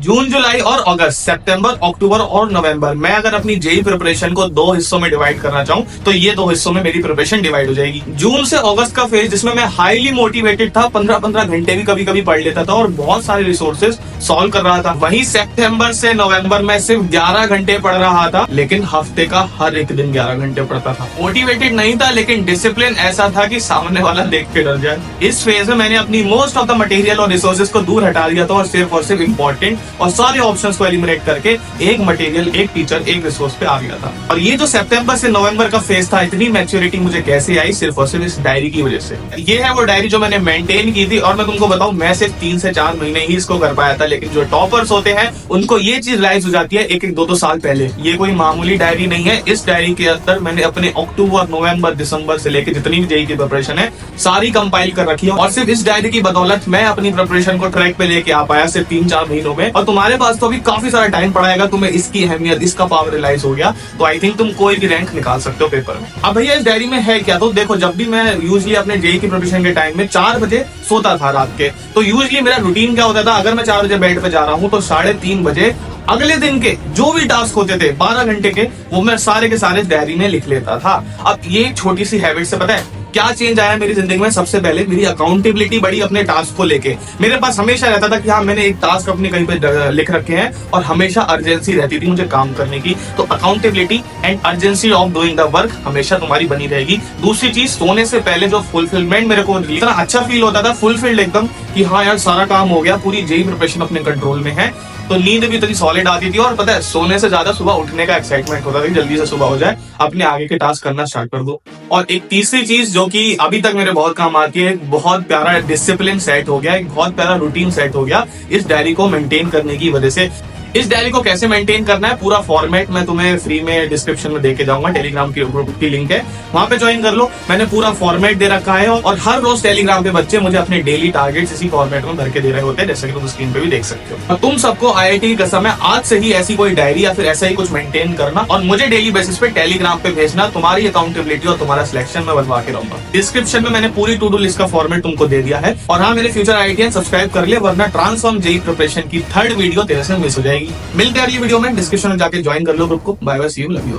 जून जुलाई और अगस्त, सितंबर अक्टूबर और नवंबर, मैं अगर अपनी जेई प्रिपरेशन को 2 हिस्सों में डिवाइड करना चाहूँ तो ये 2 हिस्सों में मेरी प्रिपरेशन डिवाइड हो जाएगी। जून से अगस्त का फेज जिसमें मैं हाईली मोटिवेटेड था, 15-15 घंटे भी कभी कभी पढ़ लेता था और बहुत सारे रिसोर्सेज सॉल्व कर रहा था। वहीं सितंबर से नवंबर में सिर्फ 11 घंटे पढ़ रहा था, लेकिन हफ्ते का हर एक दिन 11 घंटे पढ़ता था। मोटिवेटेड नहीं था, लेकिन डिसिप्लिन ऐसा था कि सामने वाला देख के डर जाए। इस फेज में मैंने अपनी मोस्ट ऑफ द मटेरियल और रिसोर्सेज को दूर हटा दिया था और सिर्फ इंपॉर्टेंट और सारे ऑप्शंस को एलिमिनेट करके एक मटेरियल, एक टीचर, एक रिसोर्स पे आ गया था। और ये जो सितंबर से नवंबर का फेज था, इतनी मैच्योरिटी मुझे कैसे आई? सिर्फ और सिर्फ इस डायरी की वजह से। ये है वो डायरी जो मैंने मेंटेन की थी, और मैं तुमको बताऊं, मैं सिर्फ 3 से 4 महीने ही इसको कर पाया था, लेकिन जो टॉपर्स होते हैं उनको ये चीज रियलाइज हो जाती है 1-2 साल पहले। ये कोई मामूली डायरी नहीं है। इस डायरी के अंदर मैंने अपने अक्टूबर, नवंबर, दिसंबर से लेकर जितनी भी जेईई की प्रिपरेशन है सारी कंपाइल कर रखी है, और सिर्फ इस डायरी की बदौलत मैं अपनी प्रिपरेशन को ट्रैक पे लेके आ पाया सिर्फ 3-4 महीनों में। और तुम्हारे पास तो अभी काफी सारा टाइम पड़ाएगा, तुम्हें इसकी अहमियत, इसका पावर रियलाइज हो गया तो आई थिंक तुम कोई भी रैंक निकाल सकते हो पेपर में। अब भैया इस डायरी में है क्या? तो देखो, जब भी मैं यूजली अपने जेईई की प्रिपरेशन के टाइम में 4 बजे सोता था रात के, तो यूजली मेरा रूटीन क्या होता था, अगर मैं 4 बजे बेड पे जा रहा हूँ तो 3:30 बजे अगले दिन के जो भी टास्क होते थे 12 घंटे के, वो मैं सारे के सारे डायरी में लिख लेता था। अब ये छोटी सी हैबिट से पता है क्या चेंज आया मेरी जिंदगी में? सबसे पहले मेरी अकाउंटेबिलिटी बढ़ी अपने टास्क को लेके। मेरे पास हमेशा रहता था कि हाँ, मैंने एक टास्क अपने कहीं पे लिख रखे हैं और हमेशा अर्जेंसी रहती थी मुझे काम करने की। तो accountability and urgency of doing the work हमेशा तुम्हारी बनी रहेगी। दूसरी चीज, सोने से पहले जो फुलफिलमेंट मेरे को इतना अच्छा फील होता था, फुलफिल्ड एकदम, कि हाँ यार सारा काम हो गया, पूरी जेईई प्रिपरेशन अपने कंट्रोल में है, तो नींद भी इतनी सॉलिड आती थी। और पता है, सोने से ज्यादा सुबह उठने का एक्साइटमेंट होता था, जल्दी से सुबह हो जाए, अपने आगे के टास्क करना स्टार्ट कर दो। और एक तीसरी चीज जो कि अभी तक मेरे बहुत काम आती है, बहुत प्यारा डिसिप्लिन सेट हो गया, एक बहुत प्यारा रूटीन सेट हो गया इस डायरी को मेंटेन करने की वजह से। इस डायरी को कैसे मेंटेन करना है, पूरा फॉर्मेट मैं तुम्हें फ्री में डिस्क्रिप्शन में देके जाऊंगा, टेलीग्राम की ग्रुप की लिंक है, वहां पे ज्वाइन कर लो। मैंने पूरा फॉर्मेट दे रखा है, और हर रोज टेलीग्राम पे बच्चे मुझे अपने डेली टारगेट्स इसी फॉर्मेट में भर के दे रहे होते हैं, जैसे कि तुम स्क्रीन पे भी देख सकते हो। और तुम सबको आईआईटी की कसम है, आज से ही ऐसी कोई डायरी या फिर ऐसा ही कुछ मेंटेन करना और मुझे डेली बेसिस पे टेलीग्राम पे भेजना। तुम्हारी अकाउंटेबिलिटी और तुम्हारा सिलेक्शन में बनवा के रहूंगा। डिस्क्रिप्शन में मैंने पूरी टू डू लिस्ट का फॉर्मेट तुमको दे दिया है। और हाँ, मेरे फ्यूचर आईआईटीएन सब्सक्राइब कर ले, वरना ट्रांसफॉर्म जेईई प्रिपरेशन की 3rd वीडियो तेरे से मिस हो जाएगी। मिलते हैं अगली वीडियो में, डिस्क्रिप्शन में जाके ज्वाइन कर लो ग्रुप को। Bye bye, see you, love you.